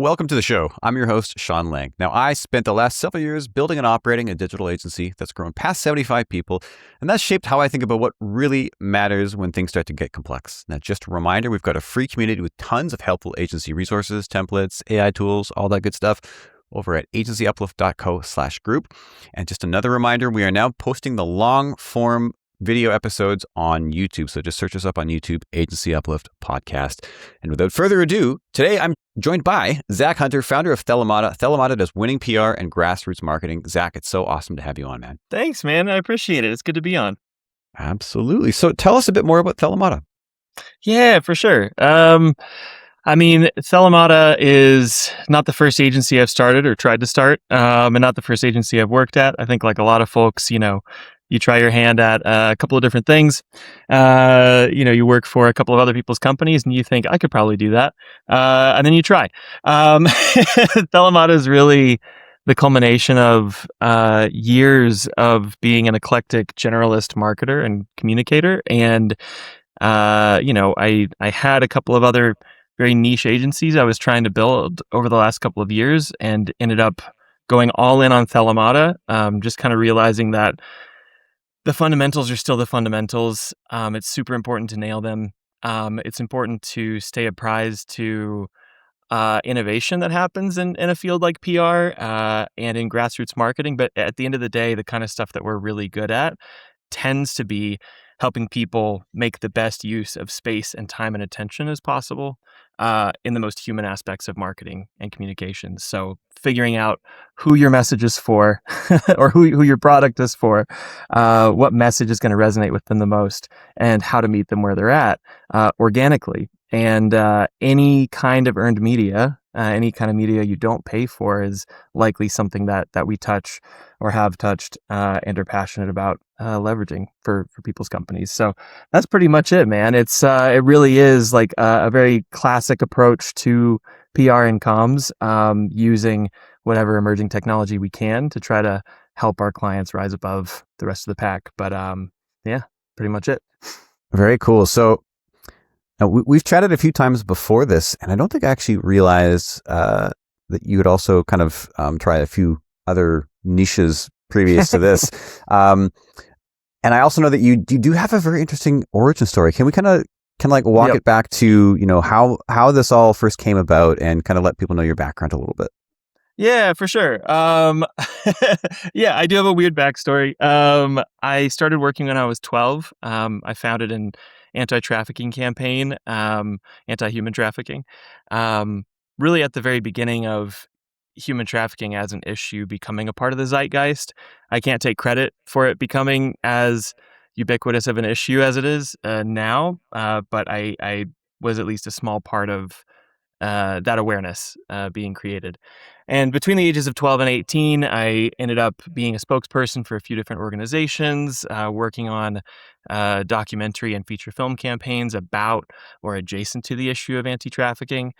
Welcome to the show. I'm your host, Sean Lang. Now, I spent the last several years building and operating a digital agency that's grown past 75 people, and that's shaped how I think about what really matters when things start to get complex. Now, just a reminder, we've got a free community with tons of helpful agency resources, templates, AI tools, all that good stuff over at agencyuplift.co/group. And just another reminder, we are now posting the long form video episodes on YouTube. So just search us up on YouTube, Agency Uplift Podcast. And without further ado, today I'm joined by Zac Hunter, founder of Thelemata. Thelemata does winning PR and grassroots marketing. Zac, it's so awesome to have you on, man. Thanks, man. I appreciate it. It's good to be on. Absolutely. So tell us a bit more about Thelemata. Yeah, for sure. Thelemata is not the first agency I've started or tried to start, and not the first agency I've worked at. I think like a lot of folks, you try your hand at a couple of different things. You work for a couple of other people's companies and you think, I could probably do that. And then you try. Thelemata is really the culmination of years of being an eclectic generalist marketer and communicator. And, I had a couple of other very niche agencies I was trying to build over the last couple of years and ended up going all in on Thelemata, just kind of realizing that the fundamentals are still the fundamentals. It's super important to nail them. It's important to stay apprised to innovation that happens in a field like PR and in grassroots marketing. But at the end of the day, the kind of stuff that we're really good at tends to be helping people make the best use of space and time and attention as possible in the most human aspects of marketing and communications. So figuring out who your message is for or who your product is for, what message is going to resonate with them the most, and how to meet them where they're at organically. And any kind of earned media, any kind of media you don't pay for is likely something that we touch or have touched and are passionate about leveraging for people's companies. So that's pretty much it, man. It really is like a very classic approach to PR and comms, using whatever emerging technology we can to try to help our clients rise above the rest of the pack. But yeah, pretty much it. Very cool. So now we've chatted a few times before this, and I don't think I actually realized that you would also kind of try a few other niches previous to this. And I also know that you do have a very interesting origin story. Can we walk Yep. it back to, how this all first came about and kind of let people know your background a little bit? Yeah, for sure. Yeah, I do have a weird backstory. I started working when I was 12. I founded an anti-trafficking campaign, anti-human trafficking, really at the very beginning of human trafficking as an issue becoming a part of the zeitgeist. I can't take credit for it becoming as ubiquitous of an issue as it is now, but I was at least a small part of that awareness being created. And between the ages of 12 and 18, I ended up being a spokesperson for a few different organizations, working on documentary and feature film campaigns about or adjacent to the issue of anti-trafficking.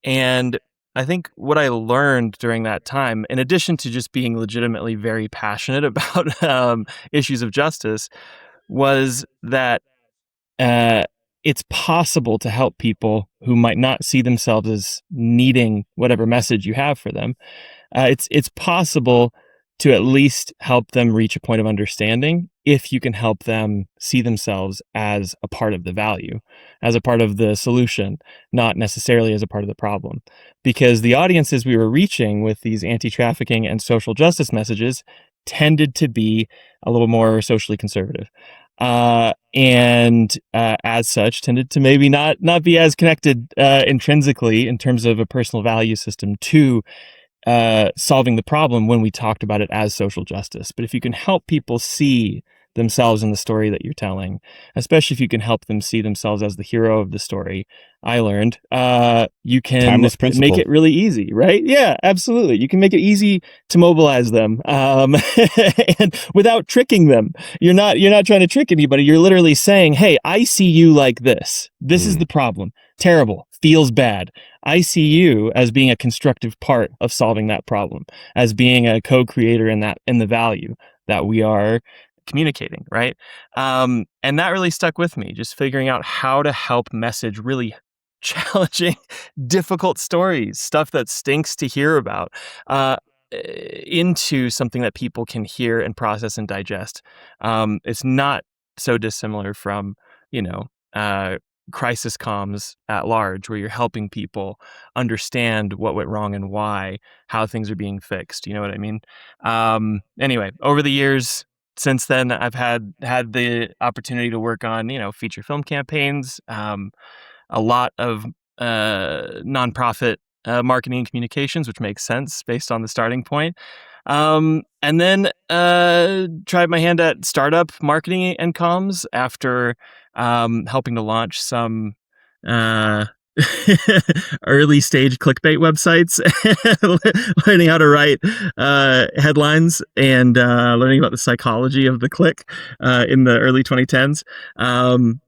And I think what I learned during that time, in addition to just being legitimately very passionate about issues of justice, was that uh, it's possible to help people who might not see themselves as needing whatever message you have for them. It's possible to at least help them reach a point of understanding if you can help them see themselves as a part of the value, as a part of the solution, not necessarily as a part of the problem. Because the audiences we were reaching with these anti-trafficking and social justice messages tended to be a little more socially conservative. And as such, tended to maybe not be as connected intrinsically in terms of a personal value system to solving the problem when we talked about it as social justice. But if you can help people see themselves in the story that you're telling, especially if you can help them see themselves as the hero of the story, I learned you can Timeless principle. make it really easy, right? Yeah, absolutely. You can make it easy to mobilize them, and without tricking them. You're not trying to trick anybody. You're literally saying, "Hey, I see you like this. This is the problem. Terrible. Feels bad. I see you as being a constructive part of solving that problem, as being a co-creator in the value that we are communicating, right?" And that really stuck with me, just figuring out how to help message really challenging, difficult stories, stuff that stinks to hear about, uh, into something that people can hear and process and digest. It's not so dissimilar from, you know, uh, crisis comms at large, where you're helping people understand what went wrong and why, how things are being fixed. You know what I mean? Anyway, over the years, since then, I've had the opportunity to work on, feature film campaigns, a lot of nonprofit marketing and communications, which makes sense based on the starting point. And then tried my hand at startup marketing and comms after helping to launch some uh, early stage clickbait websites, learning how to write headlines and learning about the psychology of the click in the early 2010s.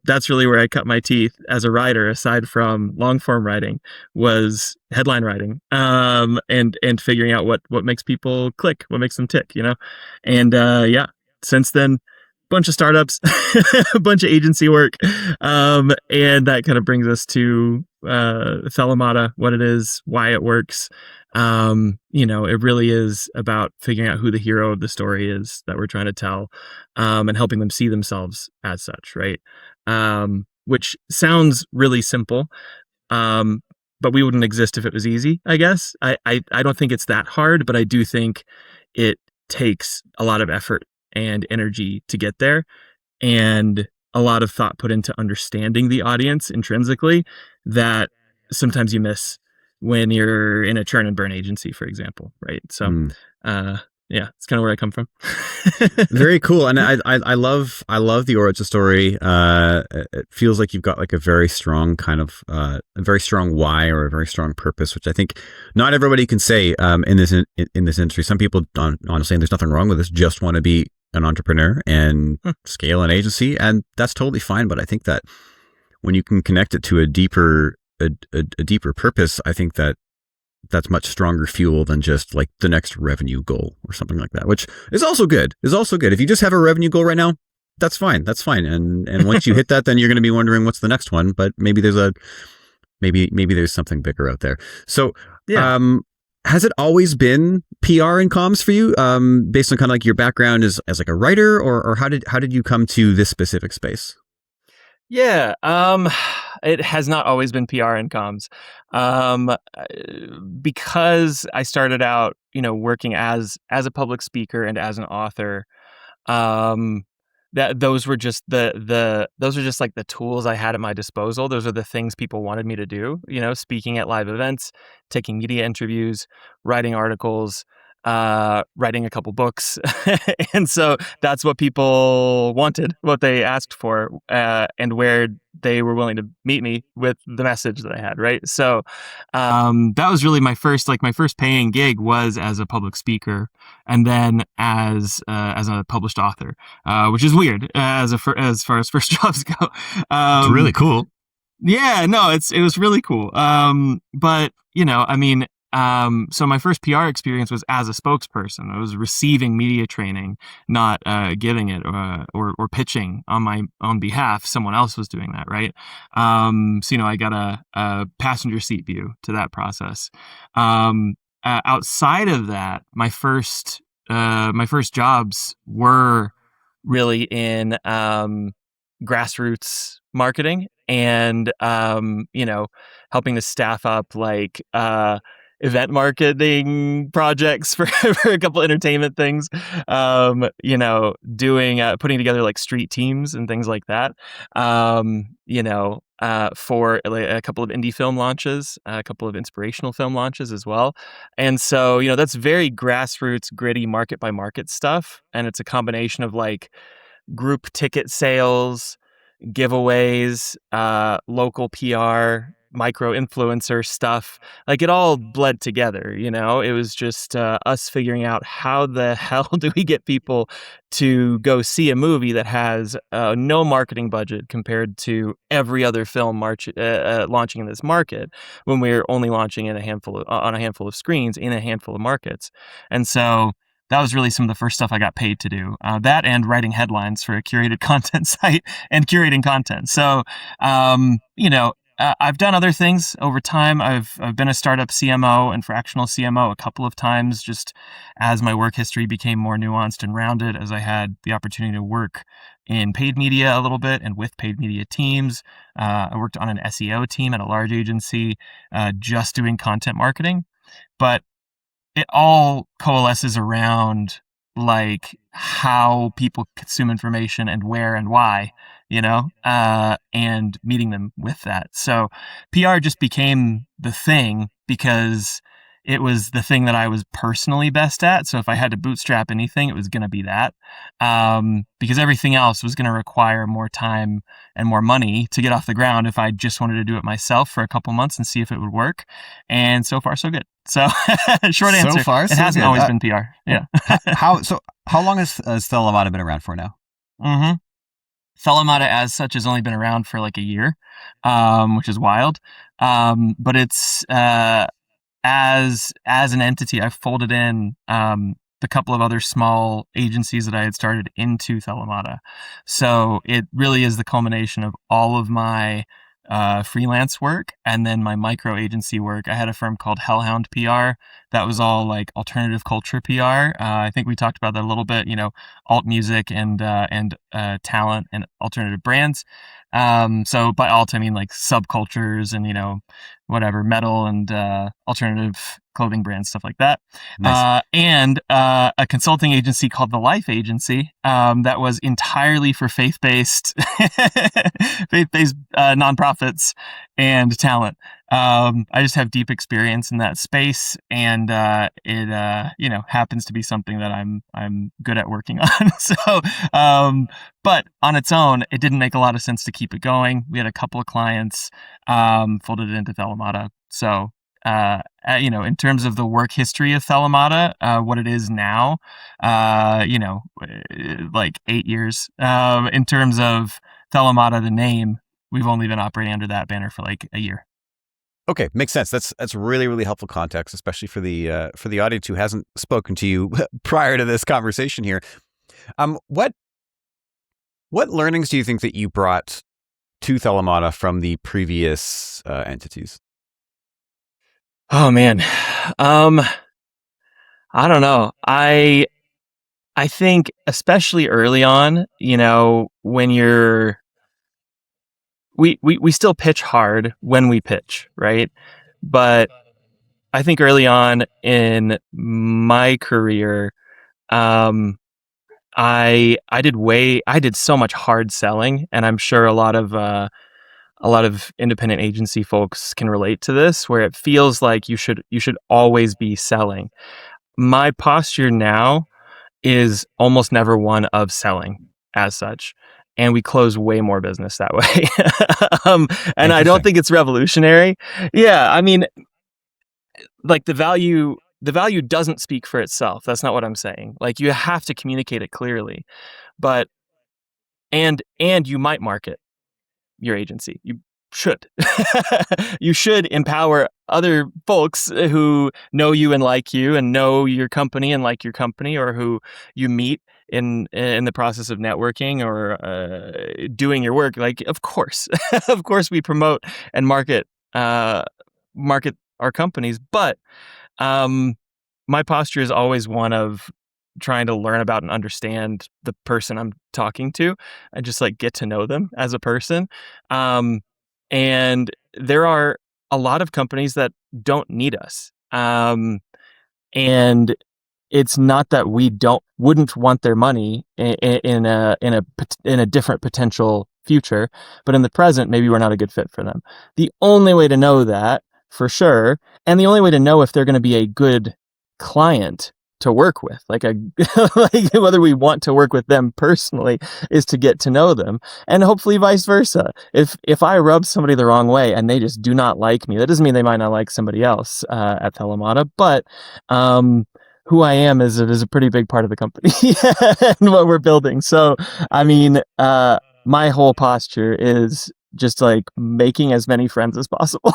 That's really where I cut my teeth as a writer, aside from long form writing, was headline writing, and figuring out what makes people click, what makes them tick, and yeah, since then, bunch of startups, a bunch of agency work, and that kind of brings us to Thelemata, what it is, why it works. It really is about figuring out who the hero of the story is that we're trying to tell, and helping them see themselves as such, right? Which sounds really simple, but we wouldn't exist if it was easy, I guess. I don't think it's that hard, but I do think it takes a lot of effort and energy to get there, and a lot of thought put into understanding the audience intrinsically that sometimes you miss when you're in a churn and burn agency, for example, right? So yeah, it's kind of where I come from. Very cool. And I love the origin story. It feels like you've got like a very strong kind of a very strong why, or a very strong purpose, which I think not everybody can say in this industry. Some people honestly, and there's nothing wrong with this, just want to be an entrepreneur and scale an agency, and that's totally fine. But I think that when you can connect it to a deeper purpose, I think that that's much stronger fuel than just like the next revenue goal or something like that, which is also good. If you just have a revenue goal right now, that's fine. And once you hit that, then you're going to be wondering what's the next one, but maybe there's something bigger out there. So, yeah. Has it always been PR and comms for you, based on kind of like your background as like a writer, or how did you come to this specific space? Yeah, it has not always been PR and comms, because I started out, working as a public speaker and as an author. Um, that those were just those are just like the tools I had at my disposal. Those are the things people wanted me to do. Speaking at live events, taking media interviews, writing articles, writing a couple books. And so that's what people wanted, what they asked for, and where they were willing to meet me with the message that I had, right? So that was really my first paying gig was as a public speaker, and then as a published author, which is weird as far as first jobs go. It's really cool. Yeah, no, it was really cool. But so my first PR experience was as a spokesperson. I was receiving media training, not giving it, or pitching on my own behalf. Someone else was doing that, right? So I got a passenger seat view to that process. Outside of that, my first jobs were really in grassroots marketing, and helping to staff up like event marketing projects for a couple entertainment things, doing putting together like street teams and things like that, for like a couple of indie film launches, a couple of inspirational film launches as well. And so that's very grassroots, gritty, market by market stuff, and it's a combination of like group ticket sales, giveaways, local PR, micro influencer stuff. Like it all bled together, It was just us figuring out how the hell do we get people to go see a movie that has no marketing budget compared to every other film launching in this market, when we're only launching in on a handful of screens in a handful of markets. And so that was really some of the first stuff I got paid to do. That and writing headlines for a curated content site and curating content. So, I've done other things over time. I've been a startup CMO and fractional CMO a couple of times, just as my work history became more nuanced and rounded, as I had the opportunity to work in paid media a little bit and with paid media teams. I worked on an SEO team at a large agency, just doing content marketing. But it all coalesces around like how people consume information and where and why, and meeting them with that. So PR just became the thing because it was the thing that I was personally best at. So if I had to bootstrap anything, it was going to be that, because everything else was going to require more time and more money to get off the ground if I just wanted to do it myself for a couple months and see if it would work. And so far, so good. So short answer, So far, it so hasn't good. always been PR. Yeah. How long has Thelemata been around for now? Mm-hmm. Thelemata as such has only been around for like a year, which is wild. But it's as an entity, I've folded in the couple of other small agencies that I had started into Thelemata. So it really is the culmination of all of my freelance work and then my micro agency work. I had a firm called Hellhound PR that was all like alternative culture PR. I think we talked about that a little bit. Alt music and talent and alternative brands. So by alt I mean like subcultures and whatever metal and alternative clothing brands, stuff like that. Nice. And a consulting agency called The Life Agency that was entirely for faith-based faith-based nonprofits and talent. I just have deep experience in that space, and it happens to be something that I'm good at working on. So, but on its own, it didn't make a lot of sense to keep it going. We had a couple of clients, folded it into Thelemata. So, in terms of the work history of Thelemata, what it is now, like 8 years. In terms of Thelemata, the name, we've only been operating under that banner for like a year. Okay, makes sense. That's really, really helpful context, especially for the audience who hasn't spoken to you prior to this conversation here. What learnings do you think that you brought to Thelemata from the previous entities? Oh man, I don't know. I think especially early on, when we still pitch hard when we pitch, right? But I think early on in my career, I did so much hard selling, and I'm sure a lot of independent agency folks can relate to this, where it feels like you should always be selling. My posture now is almost never one of selling as such. And we close way more business that way. And I don't think it's revolutionary. Yeah, I mean, like the value doesn't speak for itself. That's not what I'm saying. Like you have to communicate it clearly. But and you might market your agency. You should. You should empower other folks who know you and like you and know your company and like your company, or who you meet in the process of networking or doing your work. Like, of course, of course, we promote and market our companies, but my posture is always one of trying to learn about and understand the person I'm talking to and just like get to know them as a person. And there are a lot of companies that don't need us. And it's not that we wouldn't want their money in a different potential future, but in the present, maybe we're not a good fit for them. The only way to know that for sure, and the only way to know if they're going to be a good client to work with, like whether we want to work with them personally, is to get to know them, and hopefully vice versa. If I rub somebody the wrong way and they just do not like me, that doesn't mean they might not like somebody else at Thelemata, but who I am is a pretty big part of the company and what we're building. So, I mean, my whole posture is just like making as many friends as possible,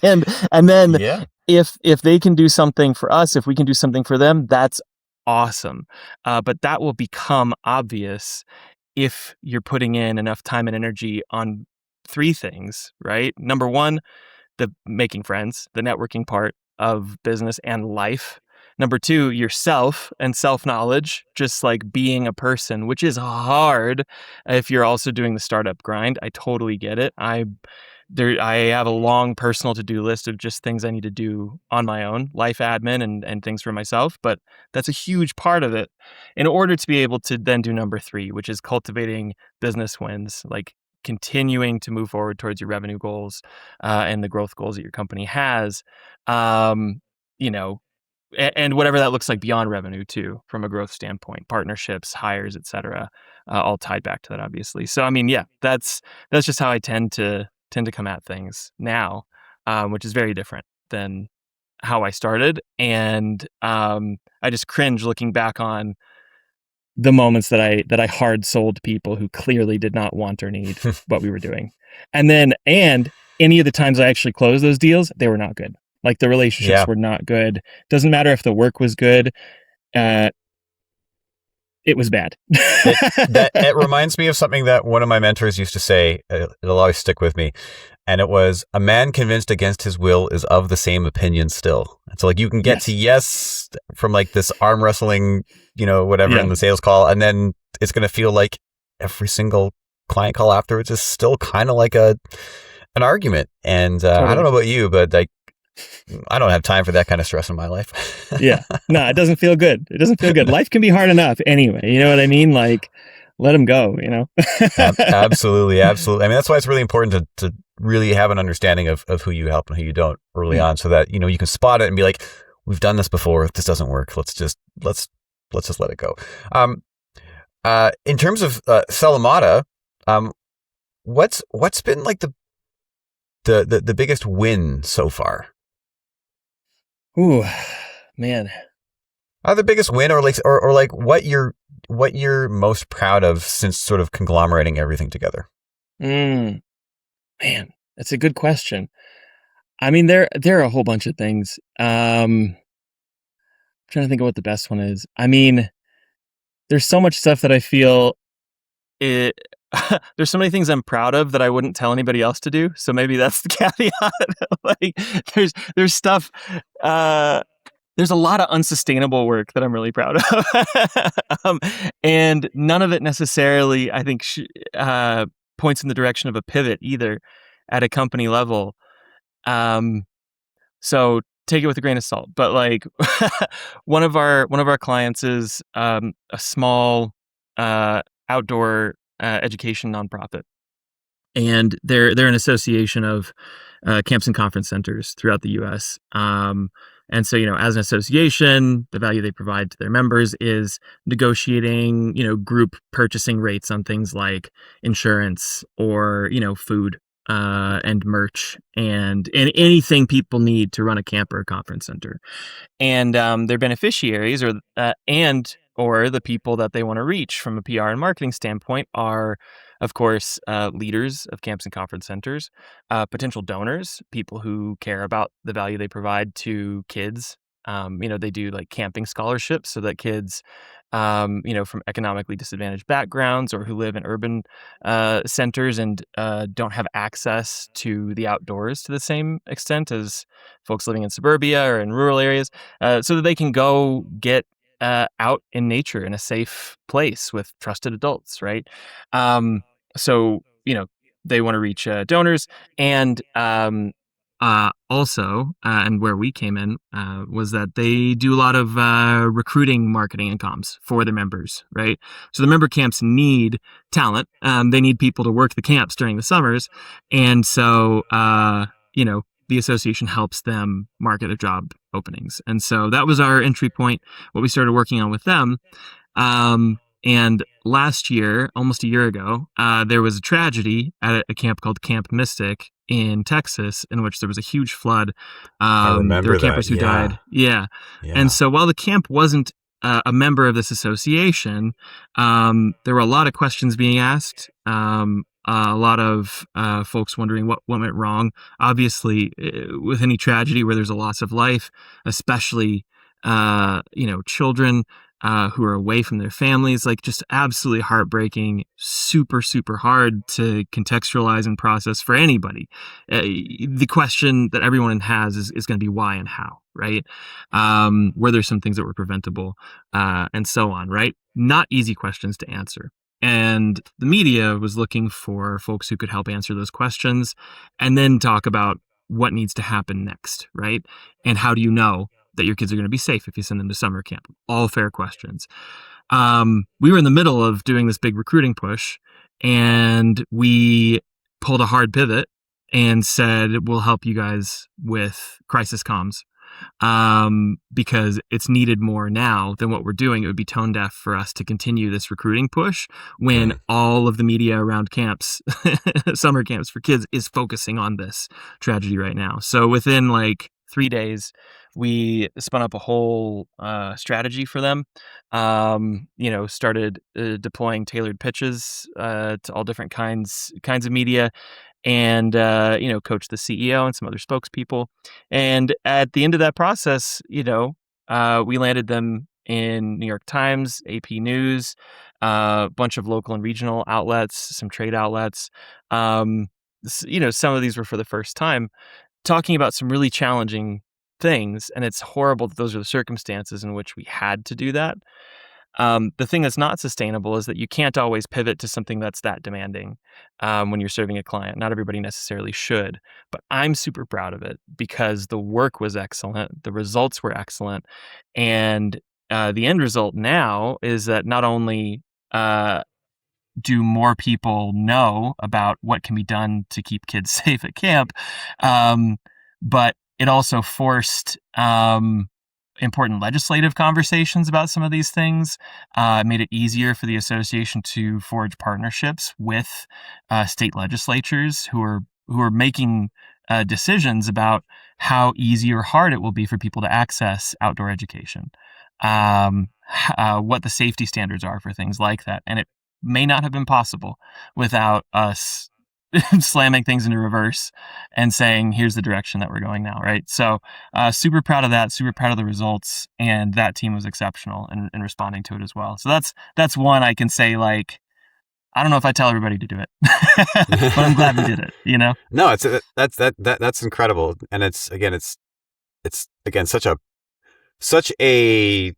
and then Yeah. if they can do something for us, if we can do something for them, that's awesome. But that will become obvious if you're putting in enough time and energy on three things, right? Number one, the making friends, the networking part of business and life. Number two, yourself and self-knowledge, just like being a person, which is hard if you're also doing the startup grind. I totally get it. I have a long personal to-do list of just things I need to do on my own, life admin and things for myself, but that's a huge part of it in order to be able to then do number three, which is cultivating business wins, like continuing to move forward towards your revenue goals and the growth goals that your company has. Um, you know, and whatever that looks like beyond revenue too, from a growth standpoint, partnerships, hires, et cetera, all tied back to that, obviously. So, I mean, yeah, that's just how I tend to come at things now, which is very different than how I started. And I just cringe looking back on the moments that I hard sold people who clearly did not want or need what we were doing. And any of the times I actually closed those deals, they were not good. Like the relationships were not good. Doesn't matter if the work was good. It was bad. It reminds me of something that one of my mentors used to say. It'll always stick with me. And it was, a man convinced against his will is of the same opinion still. And so like you can get to yes from like this arm wrestling, whatever in the sales call. And then it's going to feel like every single client call afterwards is still kind of like an argument. And I don't know about you, but like, I don't have time for that kind of stress in my life. Yeah. No, it doesn't feel good. It doesn't feel good. Life can be hard enough anyway. You know what I mean? Like, let them go, Absolutely. Absolutely. I mean, that's why it's really important to really have an understanding of who you help and who you don't early on, so that, you can spot it and be like, we've done this before. This doesn't work. Let's just let it go. In terms of Thelemata, what's been like the biggest win so far? Ooh, man. The biggest win, or like what you're most proud of since sort of conglomerating everything together? Man, that's a good question. I mean, there are a whole bunch of things. I'm trying to think of what the best one is. I mean, there's so much stuff that I feel there's so many things I'm proud of that I wouldn't tell anybody else to do. So maybe that's the caveat. Like there's stuff, there's a lot of unsustainable work that I'm really proud of. And none of it necessarily, I think, points in the direction of a pivot either at a company level. So take it with a grain of salt. But like one of our clients is a small outdoor education nonprofit, and they're an association of camps and conference centers throughout the U.S. And so, as an association, the value they provide to their members is negotiating, group purchasing rates on things like insurance or, food and merch and anything people need to run a camp or a conference center. And their beneficiaries or the people that they want to reach from a PR and marketing standpoint are, of course, leaders of camps and conference centers, potential donors, people who care about the value they provide to kids. They do like camping scholarships so that kids, from economically disadvantaged backgrounds or who live in urban centers and don't have access to the outdoors to the same extent as folks living in suburbia or in rural areas, so that they can go get out in nature in a safe place with trusted adults, right? So, they want to reach donors. And also, and where we came in was that they do a lot of recruiting, marketing, and comms for their members, right? So the member camps need talent. They need people to work the camps during the summers. And so, the association helps them market their job openings. And so that was our entry point, what we started working on with them. And last year, almost a year ago, there was a tragedy at a camp called Camp Mystic in Texas, in which there was a huge flood. I remember there were campers who died. Yeah. And so while the camp wasn't a member of this association, there were a lot of questions being asked. A lot of folks wondering what went wrong. Obviously, with any tragedy where there's a loss of life, especially children, who are away from their families, like just absolutely heartbreaking, super, super hard to contextualize and process for anybody. The question that everyone has is going to be why and how, right? Were there some things that were preventable, and so on, right? Not easy questions to answer. And the media was looking for folks who could help answer those questions and then talk about what needs to happen next, right? And how do you know that your kids are going to be safe if you send them to summer camp? All fair questions. We were in the middle of doing this big recruiting push, and we pulled a hard pivot and said, we'll help you guys with crisis comms, because it's needed more now than what we're doing. It would be tone deaf for us to continue this recruiting push when Right. all of the media around camps, summer camps for kids, is focusing on this tragedy right now. So within like 3 days, we spun up a whole strategy for them. Started deploying tailored pitches to all different kinds of media, and coach the CEO and some other spokespeople. And at the end of that process, we landed them in New York Times, AP News, a bunch of local and regional outlets, some trade outlets. Some of these were for the first time, talking about some really challenging things, and it's horrible that those are the circumstances in which we had to do that. The thing that's not sustainable is that you can't always pivot to something that's that demanding when you're serving a client. Not everybody necessarily should, but I'm super proud of it because the work was excellent, the results were excellent, and the end result now is that not only do more people know about what can be done to keep kids safe at camp, um, but it also forced important legislative conversations about some of these things. Made it easier for the association to forge partnerships with state legislatures who are making decisions about how easy or hard it will be for people to access outdoor education, what the safety standards are for things like that, and it may not have been possible without us slamming things into reverse and saying, here's the direction that we're going now, right? So super proud of that, super proud of the results, and that team was exceptional in responding to it as well. So that's one I can say, like, I don't know if I tell everybody to do it, but I'm glad we did it, No, that's incredible, and it's again such a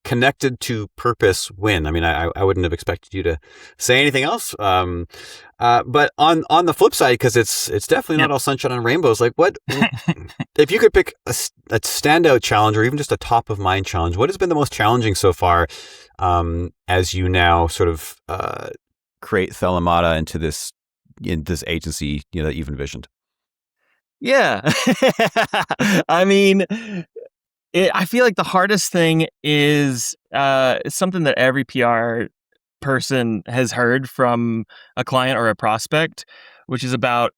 connected to purpose win. I mean, I wouldn't have expected you to say anything else. But on the flip side, because it's definitely not Yep. all sunshine and rainbows. Like, what if you could pick a standout challenge, or even just a top of mind challenge? What has been the most challenging so far, as you now sort of create Thelemata in this agency that you've envisioned? Yeah. I mean, I feel like the hardest thing is something that every PR person has heard from a client or a prospect, which is about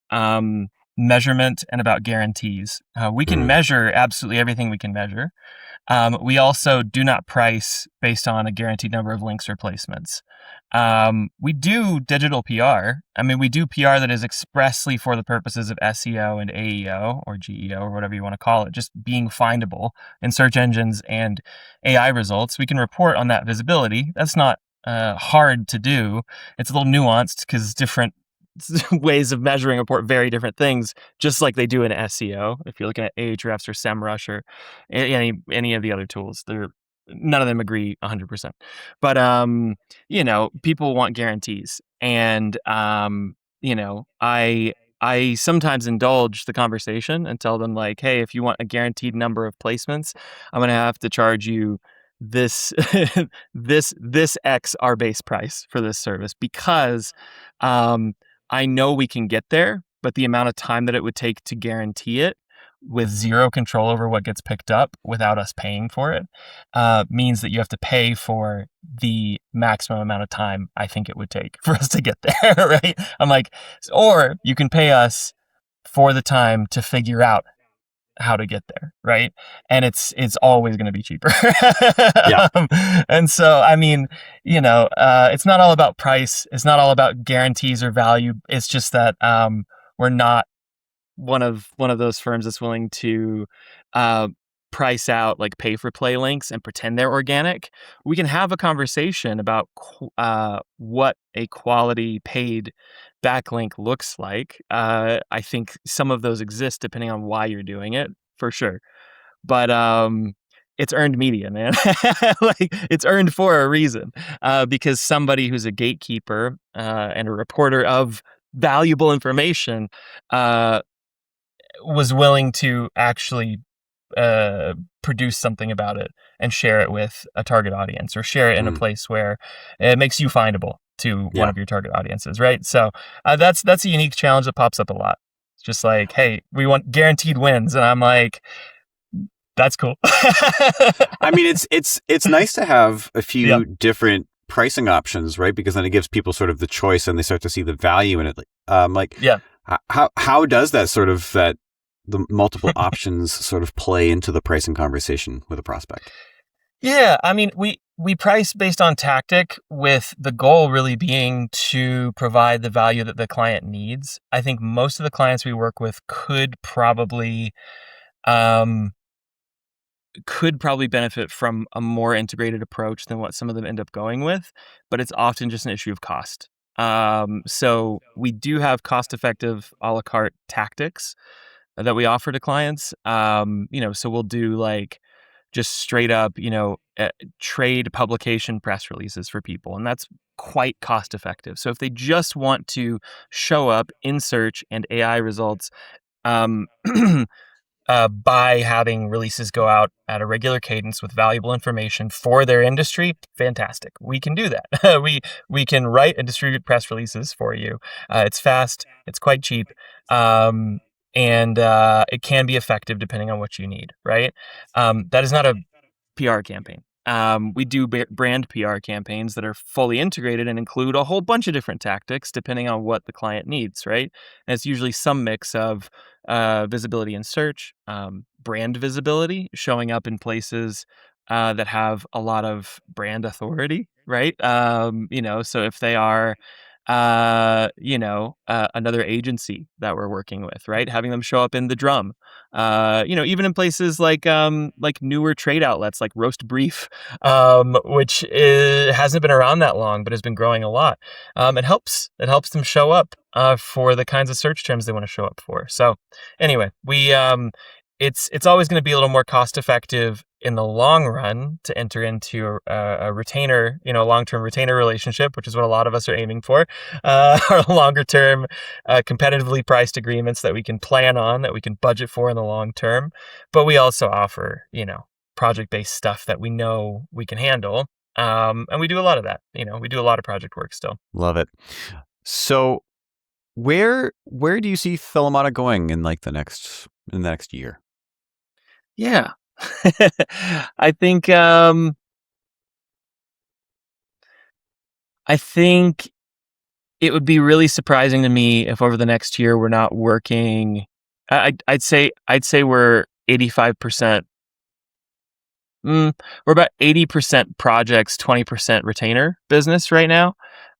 measurement and about guarantees. We can Mm, measure absolutely everything we can measure. We also do not price based on a guaranteed number of links or placements. We do digital PR. I mean, we do PR that is expressly for the purposes of SEO and AEO or GEO or whatever you want to call it, just being findable in search engines and AI results. We can report on that visibility. That's not hard to do. It's a little nuanced because different ways of measuring report very different things, just like they do in SEO. If you're looking at Ahrefs or SEMrush or any of the other tools, none of them agree 100%. But people want guarantees, and I sometimes indulge the conversation and tell them, like, hey, if you want a guaranteed number of placements, I'm gonna have to charge you this this X our base price for this service, because um I know we can get there, but the amount of time that it would take to guarantee it with zero control over what gets picked up without us paying for it means that you have to pay for the maximum amount of time I think it would take for us to get there, right? I'm like, or you can pay us for the time to figure out how to get there, right? And it's always going to be cheaper. yeah. And so, I mean, it's not all about price. It's not all about guarantees or value. It's just that we're not one of those firms that's willing to uh, price out like pay for play links and pretend they're organic, we can have a conversation about what a quality paid backlink looks like. I think some of those exist depending on why you're doing it, for sure. But it's earned media, man. Like it's earned for a reason, because somebody who's a gatekeeper and a reporter of valuable information was willing to actually produce something about it and share it with a target audience, or share it in a place where it makes you findable to one of your target audiences, right? So that's a unique challenge that pops up a lot. It's just like, hey, we want guaranteed wins, and I'm like, that's cool. I mean, it's nice to have a few Yeah. different pricing options, right? Because then it gives people sort of the choice, and they start to see the value in it. Yeah. How does that sort of the multiple options sort of play into the pricing conversation with a prospect? Yeah, I mean, we price based on tactic, with the goal really being to provide the value that the client needs. I think most of the clients we work with could probably benefit from a more integrated approach than what some of them end up going with, but it's often just an issue of cost. So we do have cost-effective a la carte tactics that we offer to clients. So we'll do like just straight up, trade publication press releases for people, and that's quite cost effective. So if they just want to show up in search and AI results, um, by having releases go out at a regular cadence with valuable information for their industry, fantastic. We can do that. we can write and distribute press releases for you. It's fast. It's quite cheap. And it can be effective depending on what you need, right? That is not a PR campaign. We do brand PR campaigns that are fully integrated and include a whole bunch of different tactics depending on what the client needs, right? And it's usually some mix of visibility in search, brand visibility, showing up in places that have a lot of brand authority, right? So if they are another agency that we're working with, right? Having them show up in the drum, even in places like newer trade outlets like Roast Brief, which hasn't been around that long, but has been growing a lot. It helps them show up for the kinds of search terms they want to show up for. So anyway, it's always going to be a little more cost effective in the long run to enter into a retainer, long-term retainer relationship, which is what a lot of us are aiming for, or longer term, competitively priced agreements that we can plan on, that we can budget for in the long term. But we also offer, project-based stuff that we know we can handle. And we do a lot of that. We do a lot of project work still. Love it. So where do you see Thelemata going in the next year? Yeah. I think it would be really surprising to me if over the next year we're not working. I'd say we're 85%. We're about 80% projects, 20% retainer business right now.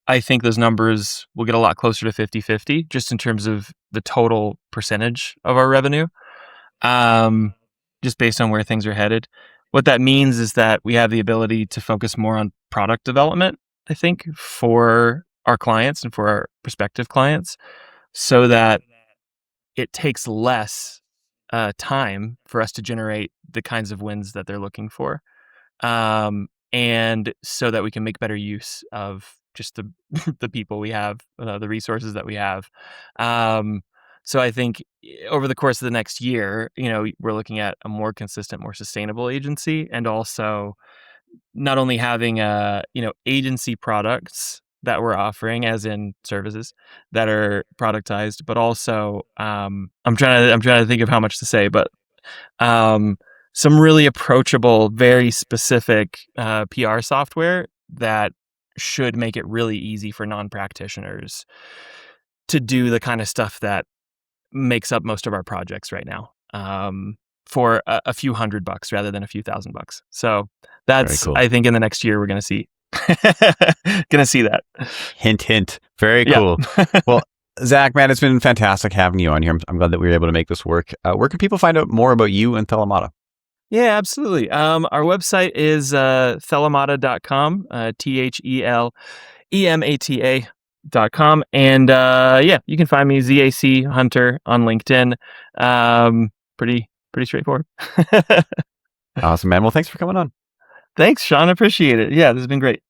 I think those numbers will get a lot closer to 50-50 just in terms of the total percentage of our revenue. Just based on where things are headed. What that means is that we have the ability to focus more on product development, I think, for our clients and for our prospective clients, so that it takes less time for us to generate the kinds of wins that they're looking for. And so that we can make better use of just the people we have, the resources that we have. So I think over the course of the next year, we're looking at a more consistent, more sustainable agency, and also not only having agency products that we're offering, as in services that are productized, but also I'm trying to think of how much to say, but some really approachable, very specific PR software that should make it really easy for non-practitioners to do the kind of stuff that makes up most of our projects right now, for a few $100 rather than a few $1,000. So that's, Very cool. I think in the next year we're going to see that. Hint, hint. Very Yeah. cool. Well, Zac, man, it's been fantastic having you on here. I'm glad that we were able to make this work. Where can people find out more about you and Thelemata? Yeah, absolutely. Our website is thelemata.com, TheLemata.com. And yeah, you can find me Zac Hunter on LinkedIn. Pretty straightforward. Awesome, man. Well, thanks for coming on. Thanks, Sean. Appreciate it. Yeah, this has been great.